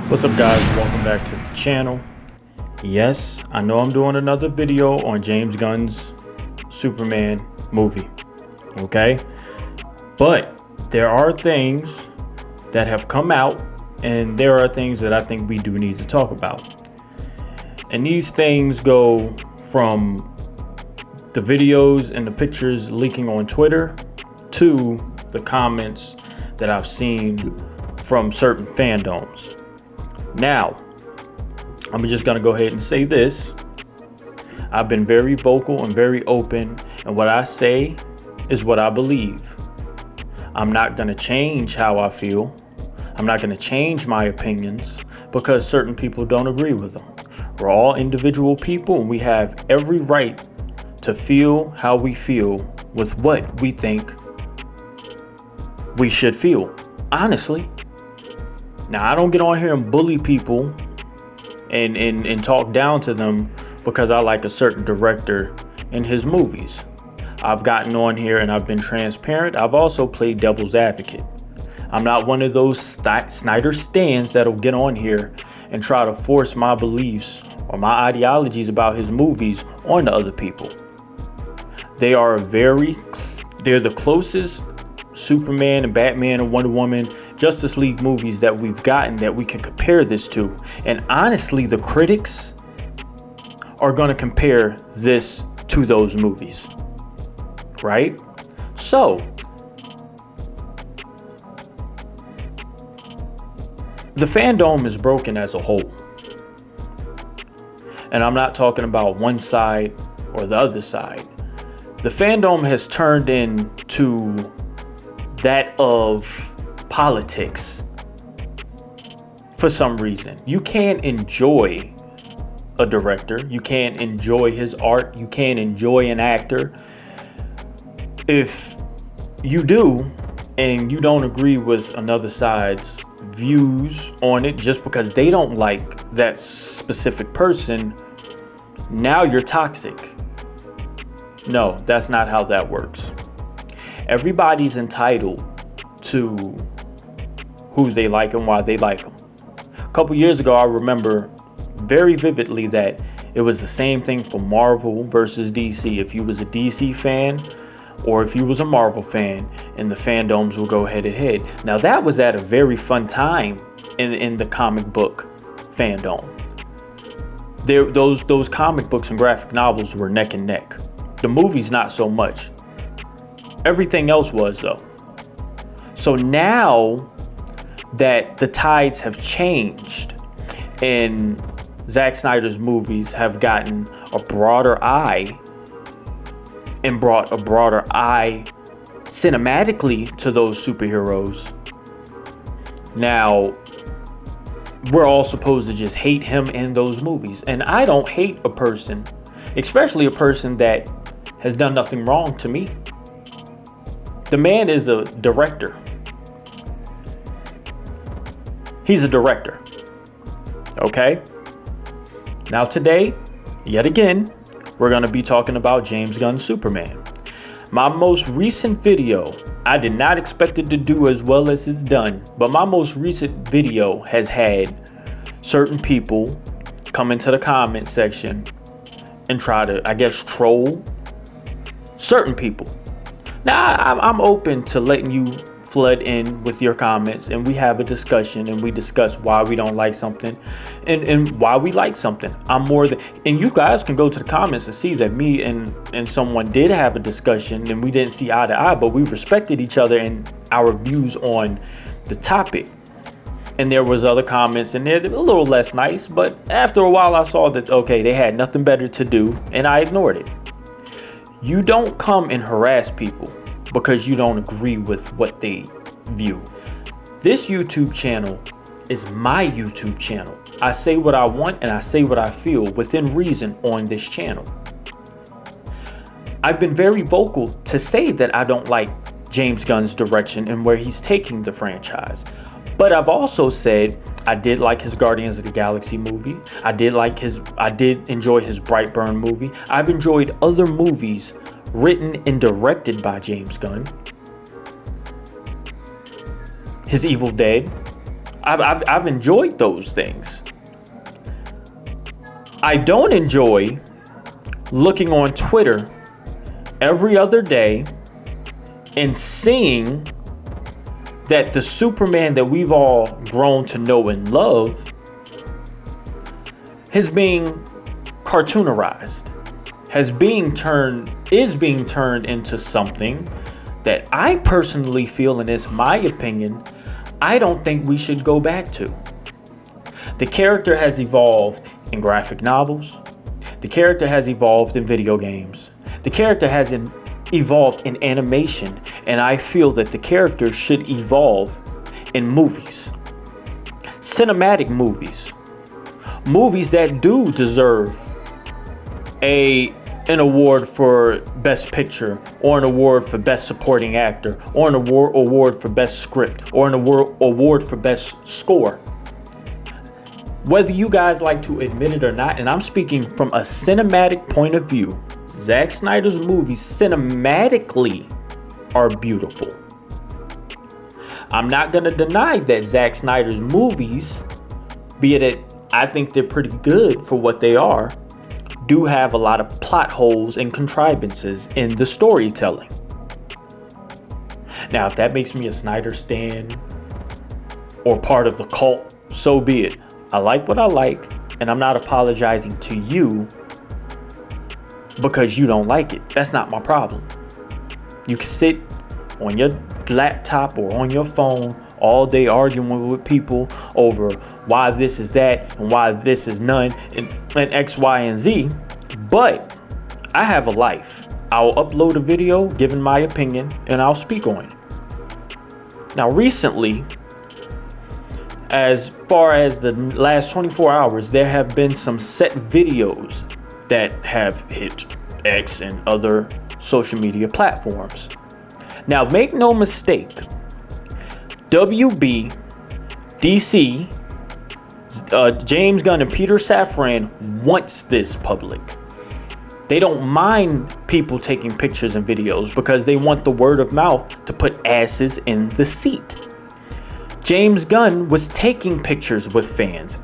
What's up, guys? Welcome back to the channel. Yes, I know I'm doing another video on James Gunn's Superman movie, okay? But there are things that have come out, and there are things that I think we do need to talk about. And these things go from the videos and the pictures leaking on Twitter to the comments that I've seen from certain fandoms. Now, I'm just going to go ahead and say this. I've been very vocal and very open, and what I say is what I believe. I'm not going to change how I feel. I'm not going to change my opinions because certain people don't agree with them. We're all individual people, and we have every right to feel how we feel with what we think we should feel, honestly. Now, I don't get on here and bully people and talk down to them because I like a certain director in his movies. I've gotten on here and I've been transparent. I've also played devil's advocate. I'm not one of those Snyder stans that'll get on here and try to force my beliefs or my ideologies about his movies onto other people. They're the closest Superman and Batman and Wonder Woman, Justice League movies that we've gotten that we can compare this to. And honestly, the critics are going to compare this to those movies, right? So, the fandom is broken as a whole. And I'm not talking about one side or the other side. The fandom has turned into that of politics for some reason. You can't enjoy a director. You can't enjoy his art. You can't enjoy an actor. If you do and you don't agree with another side's views on it just because they don't like that specific person, now you're toxic. No, that's not how that works. Everybody's entitled to who they like and why they like them. A couple years ago, I remember very vividly that it was the same thing for Marvel versus DC. If you was a DC fan or if you was a Marvel fan, and the fandoms will go head to head. Now, that was at a very fun time in the comic book fandom. Those comic books and graphic novels were neck and neck. The movies, not so much. Everything else was, though. So now that the tides have changed and Zack Snyder's movies have gotten a broader eye and brought a broader eye cinematically to those superheroes, now we're all supposed to just hate him in those movies. And I don't hate a person, especially a person that has done nothing wrong to me. The man is a director. He's a director. Okay? Now today, yet again, we're going to be talking about James Gunn's Superman. My most recent video, I did not expect it to do as well as it's done, but my most recent video has had certain people come into the comment section and try to, I guess, troll certain people. Now, I'm open to letting you flood in with your comments and we have a discussion and we discuss why we don't like something and why we like something. And you guys can go to the comments and see that me and someone did have a discussion and we didn't see eye to eye, but we respected each other and our views on the topic. And there was other comments and they're a little less nice, but after a while I saw that, okay, they had nothing better to do and I ignored it. You don't come and harass people because you don't agree with what they view. This YouTube channel is my YouTube channel. I say what I want and I say what I feel within reason on this channel. I've been very vocal to say that I don't like James Gunn's direction and where he's taking the franchise. But I've also said I did like his Guardians of the Galaxy movie. I did enjoy his Brightburn movie. I've enjoyed other movies written and directed by James Gunn. His Evil Dead. I've enjoyed those things. I don't enjoy looking on Twitter every other day and seeing that the Superman that we've all grown to know and love is being cartoonerized, is being turned into something that I personally feel, and it's my opinion, I don't think we should go back to. The character has evolved in graphic novels. The character has evolved in video games. The character has evolved in animation, and I feel that the character should evolve in movies. Cinematic movies. Movies that do deserve an award for Best Picture, or an award for Best Supporting Actor, or an award for Best Script, or an award for Best Score. Whether you guys like to admit it or not, and I'm speaking from a cinematic point of view, Zack Snyder's movies cinematically are beautiful. I'm not going to deny that Zack Snyder's movies, be it I think they're pretty good for what they are, do have a lot of plot holes and contrivances in the storytelling. Now, if that makes me a Snyder stan or part of the cult, so be it. I like what I like, and I'm not apologizing to you because you don't like it. That's not my problem. You can sit on your laptop or on your phone all day arguing with people over why this is that and why this is none and X, Y, and Z. But I have a life. I'll upload a video giving my opinion and I'll speak on it. Now, recently, as far as the last 24 hours, there have been some set videos that have hit X and other social media platforms. Now, make no mistake, WB, DC, James Gunn and Peter Safran wants this public. They don't mind people taking pictures and videos because they want the word of mouth to put asses in the seat. James Gunn was taking pictures with fans,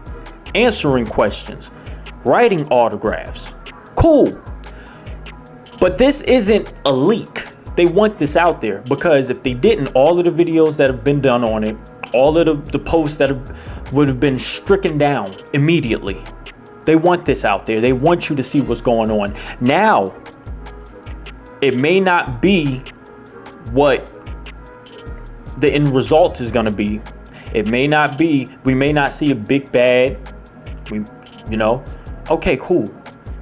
answering questions, writing autographs. Cool. But this isn't a leak. They want this out there because if they didn't, all of the videos that have been done on it, all of the posts that would have been stricken down immediately. They want this out there. They want you to see what's going on. Now, it may not be what the end result is going to be. It may not be, we may not see a big bad, okay, cool.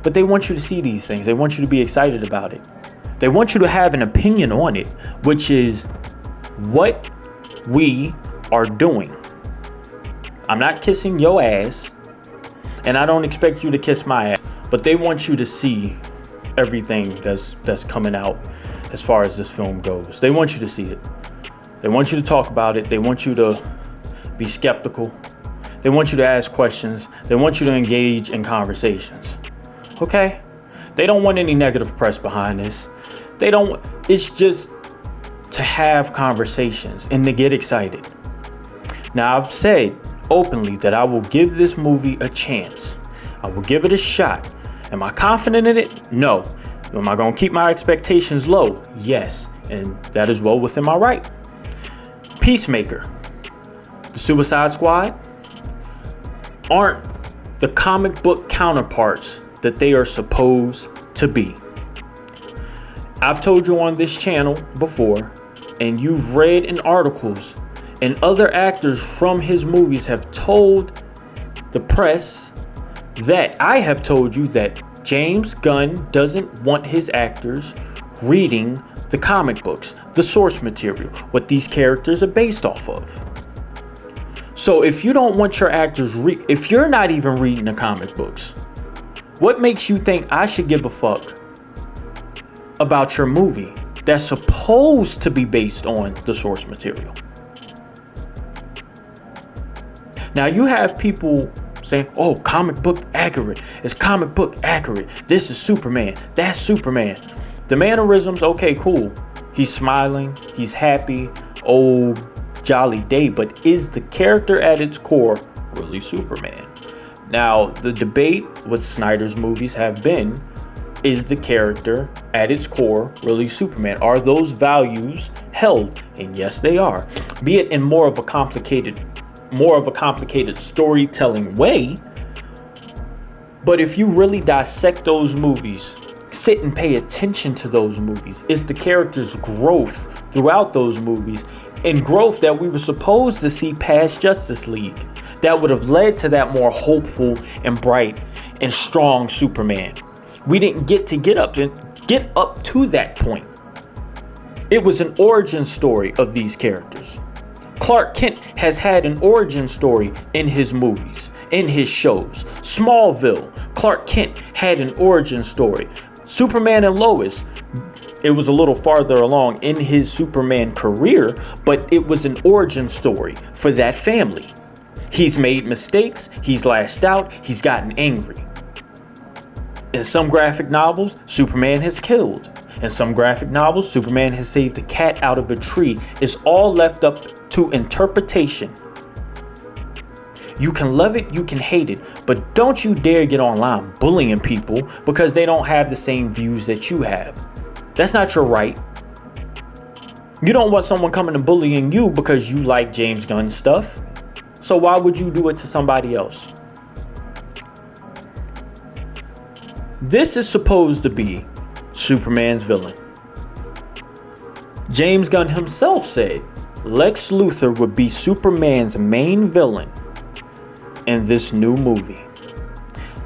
But they want you to see these things. They want you to be excited about it. They want you to have an opinion on it, which is what we are doing. I'm not kissing your ass, and I don't expect you to kiss my ass, but they want you to see everything that's coming out as far as this film goes. They want you to see it. They want you to talk about it. They want you to be skeptical. They want you to ask questions. They want you to engage in conversations. Okay? They don't want any negative press behind this. It's just to have conversations and to get excited. Now, I've said openly that I will give this movie a chance. I will give it a shot. Am I confident in it? No. Am I going to keep my expectations low? Yes. And that is well within my right. Peacemaker, the Suicide Squad aren't the comic book counterparts that they are supposed to be. I've told you on this channel before, and you've read in articles, and other actors from his movies have told the press that I have told you that James Gunn doesn't want his actors reading the comic books, the source material, what these characters are based off of. So if you don't want your actors if you're not even reading the comic books, what makes you think I should give a fuck about your movie that's supposed to be based on the source material? Now you have people saying, oh, comic book accurate. It's comic book accurate. This is Superman. That's Superman. The mannerisms, okay, cool. He's smiling. He's happy. Oh, jolly day, but is the character at its core really Superman? Now, the debate with Snyder's movies have been, is the character at its core really Superman? Are those values held? And yes, they are. Be it in more of a complicated storytelling way. But if you really dissect those movies, sit and pay attention to those movies, it's the character's growth throughout those movies, and growth that we were supposed to see past Justice League, that would have led to that more hopeful and bright and strong Superman. We didn't get up to that point. It was an origin story of these characters. Clark Kent has had an origin story in his movies, in his shows. Smallville, Clark Kent had an origin story. Superman and Lois, it was a little farther along in his Superman career, but it was an origin story for that family. He's made mistakes, he's lashed out, he's gotten angry. In some graphic novels, Superman has killed. In some graphic novels, Superman has saved a cat out of a tree. It's all left up to interpretation. You can love it, you can hate it, but don't you dare get online bullying people because they don't have the same views that you have. That's not your right. You don't want someone coming and bullying you because you like James Gunn stuff. So why would you do it to somebody else? This is supposed to be Superman's villain. James Gunn himself said Lex Luthor would be Superman's main villain in this new movie.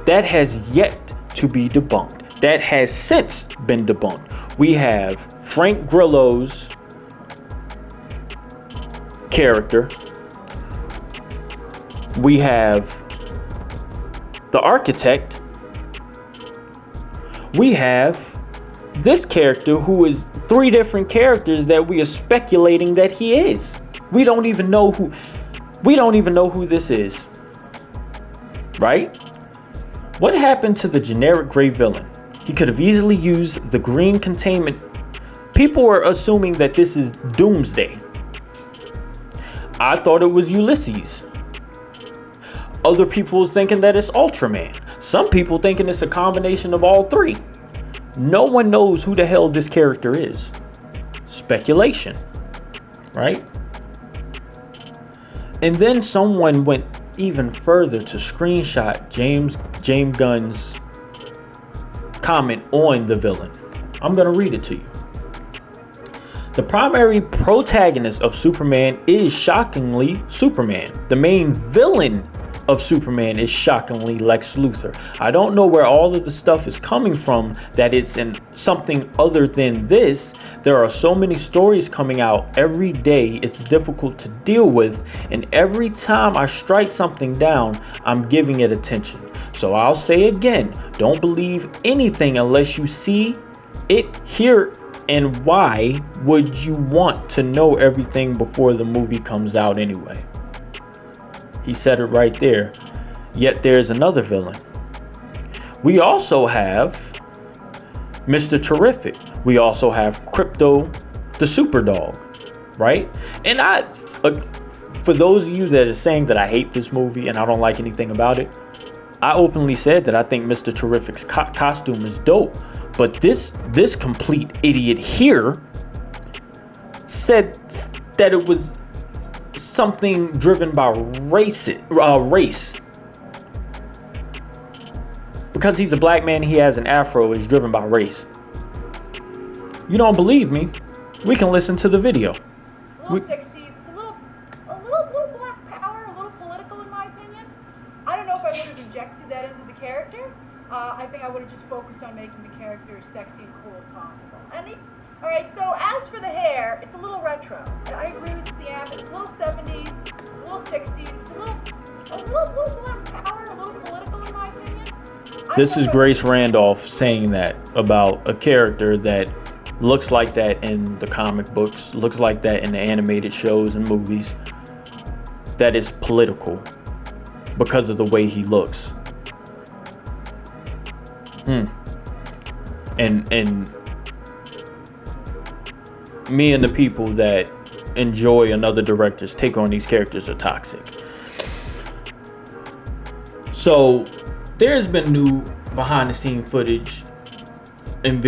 That has yet to be debunked. That has since been debunked. We have Frank Grillo's character. We have the Architect. We have this character who is 3 different characters that we are speculating that he is. We don't even know who this is. Right? What happened to the generic gray villain? He could have easily used the green containment. People are assuming that this is Doomsday. I thought it was Ulysses. Other people was thinking that it's Ultraman. Some people thinking it's a combination of all 3. No one knows who the hell this character is. Speculation, right? And then someone went even further to screenshot James Gunn's comment on the villain. I'm going to read it to you. The primary protagonist of Superman is shockingly Superman. The main villain of Superman is shockingly Lex Luthor. I don't know where all of the stuff is coming from that it's in something other than this. There are so many stories coming out every day, it's difficult to deal with, and every time I strike something down, I'm giving it attention. So I'll say again, don't believe anything unless you see it, hear, and why would you want to know everything before the movie comes out anyway? He said it right there. Yet there's another villain. We also have Mr. Terrific. We also have Crypto the Superdog, right? And for those of you that are saying that I hate this movie and I don't like anything about it, I openly said that I think Mr. Terrific's costume is dope. But this complete idiot here said that it was something driven by race. Because he's a black man, he has an afro, is driven by race. You don't believe me? We can listen to the video. A little 60s. It's a little black power, a little political in my opinion. I don't know if I would have injected that into the character. I think I would have just focused on making the character as sexy and cool as possible. Alright, so as for the hair, it's a little retro. I agree with Sam, it's a little 70s, a little 60s, it's a little black power, a little political in my opinion. This is Grace Randolph saying that about a character that looks like that in the comic books, looks like that in the animated shows and movies, that is political because of the way he looks. And me and the people that enjoy another director's take on these characters are toxic. So there's been new behind the scene footage and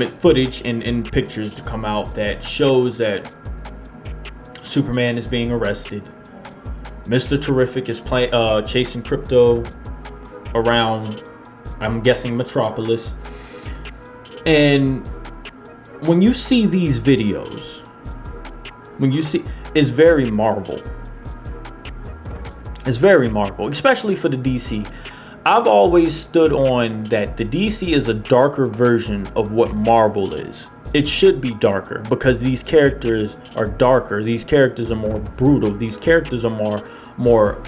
footage and pictures to come out that shows that Superman is being arrested. Mr. Terrific is chasing Crypto around, I'm guessing, Metropolis. And when you see these videos, it's very Marvel. It's very Marvel, especially for the DC. I've always stood on that the DC is a darker version of what Marvel is. It should be darker because these characters are darker. These characters are more brutal. These characters are more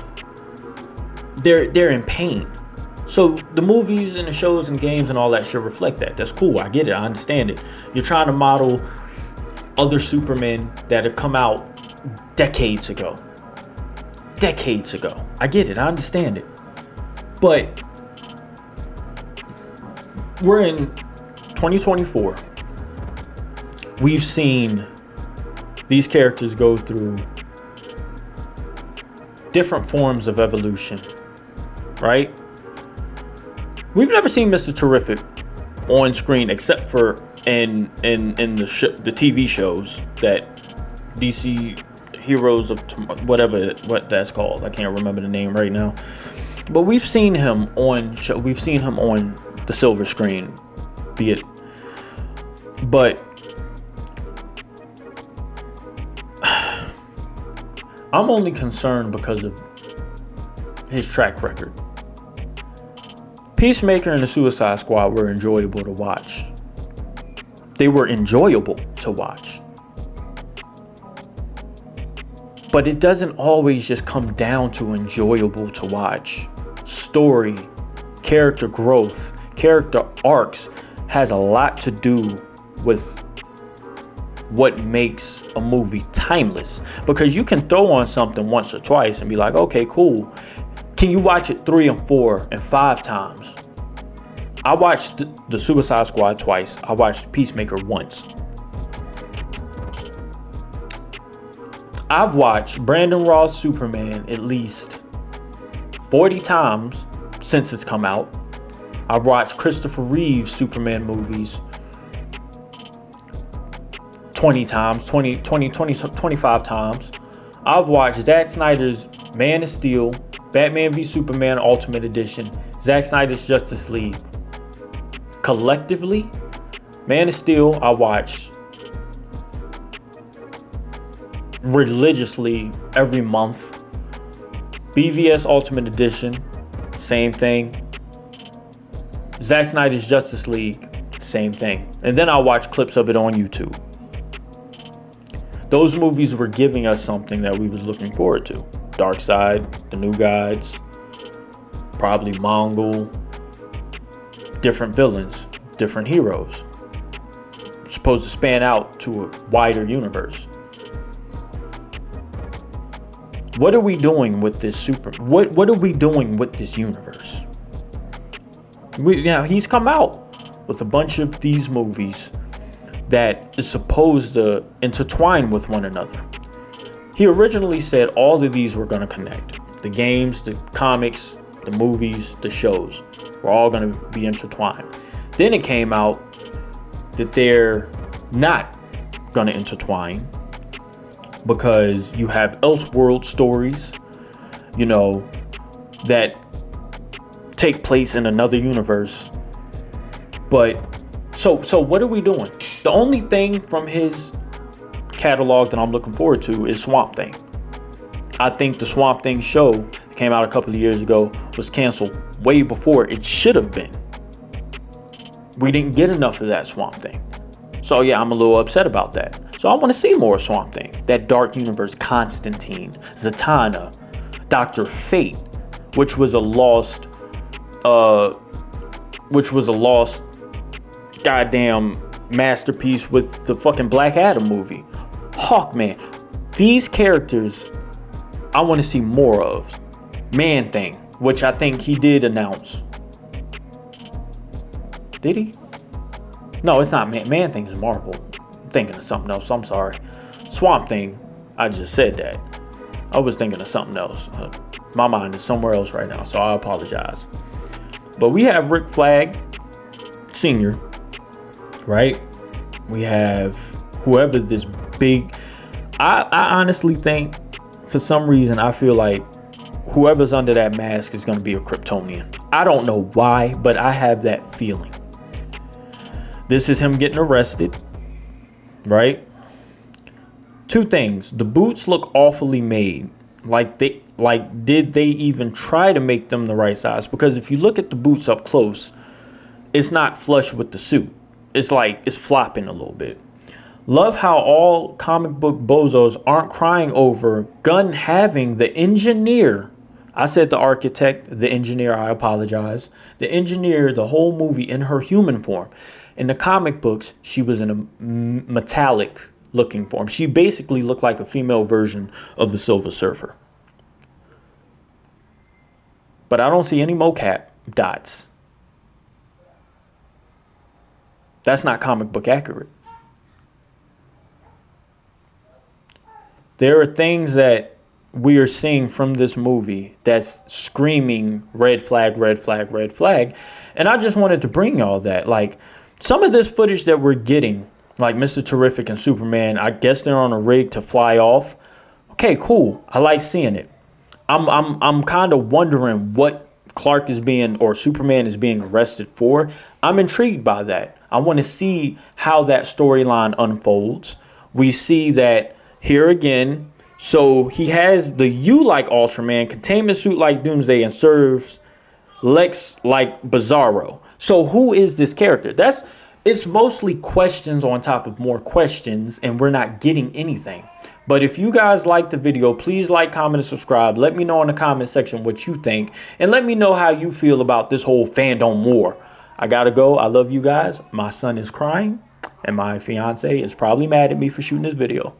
they're in pain. So the movies and the shows and games and all that should reflect that. That's cool. I get it. I understand it. You're trying to model other Supermen that have come out decades ago. I get it. I understand it. But we're in 2024. We've seen these characters go through different forms of evolution, right? We've never seen Mr. Terrific on screen except for in the TV shows that DC Heroes of what that's called. I can't remember the name right now. But we've seen him on the silver screen, be it. But I'm only concerned because of his track record. Peacemaker and the Suicide Squad were enjoyable to watch. They were enjoyable to watch. But it doesn't always just come down to enjoyable to watch. Story, character growth, character arcs has a lot to do with what makes a movie timeless. Because you can throw on something once or twice and be like, okay, cool. Can you watch it 3 and 4 and 5 times? I watched the Suicide Squad twice. I watched Peacemaker once. I've watched Brandon Routh's Superman at least 40 times since it's come out. I've watched Christopher Reeve's Superman movies 20 times, 25 times. I've watched Zack Snyder's Man of Steel, Batman v Superman Ultimate Edition, Zack Snyder's Justice League. Collectively, Man of Steel I watched religiously every month. BVS Ultimate Edition, same thing. Zack Snyder's Justice League, same thing. And then I watch clips of it on YouTube. Those movies were giving us something that we was looking forward to. Darkseid, The New Gods, probably Mongol, different villains, different heroes. It's supposed to span out to a wider universe. What are we doing with this what are we doing with this universe? He's come out with a bunch of these movies that is supposed to intertwine with one another. He originally said all of these were going to connect. The games, the comics, the movies, the shows were all going to be intertwined. Then it came out that they're not going to intertwine because you have Elseworld stories, that take place in another universe. But so what are we doing? The only thing from his catalog that I'm looking forward to is Swamp Thing. I think the Swamp Thing show that came out a couple of years ago was canceled way before it should have been. We didn't get enough of that Swamp Thing. So yeah, I'm a little upset about that. So I want to see more Swamp Thing. That dark universe, Constantine, Zatanna, Dr. Fate, which was a lost goddamn masterpiece with the fucking Black Adam movie. Hawkman. These characters I want to see more of. Man Thing, which I think he did announce. Did he? No, it's not Man Thing is Marvel. I'm thinking of something else. I'm sorry. Swamp Thing, I just said that. I was thinking of something else. My mind is somewhere else right now, so I apologize. But we have Rick Flag Sr., right? We have whoever this big... I honestly think, for some reason, I feel like whoever's under that mask is going to be a Kryptonian. I don't know why, but I have that feeling. This is him getting arrested, right? Two things. The boots look awfully made. Did they even try to make them the right size? Because if you look at the boots up close, it's not flush with the suit. It's like it's flopping a little bit. Love how all comic book bozos aren't crying over Gunn having the engineer. I said the architect, the engineer, I apologize. The engineer, the whole movie in her human form. In the comic books, she was in a metallic looking form. She basically looked like a female version of the Silver Surfer. But I don't see any mocap dots. That's not comic book accurate. There are things that we are seeing from this movie that's screaming red flag, red flag, red flag. And I just wanted to bring y'all that. Like, some of this footage that we're getting, like Mr. Terrific and Superman, I guess they're on a rig to fly off. Okay, cool. I like seeing it. I'm kind of wondering what Clark is being, or Superman is being arrested for. I'm intrigued by that. I want to see how that storyline unfolds. We see that here again. So he has the U like Ultraman, containment suit like Doomsday, and serves Lex like Bizarro. So who is this character? It's mostly questions on top of more questions, and we're not getting anything. But if you guys like the video, please like, comment, and subscribe. Let me know in the comment section what you think, and let me know how you feel about this whole fandom war. I gotta go. I love you guys. My son is crying, and my fiance is probably mad at me for shooting this video.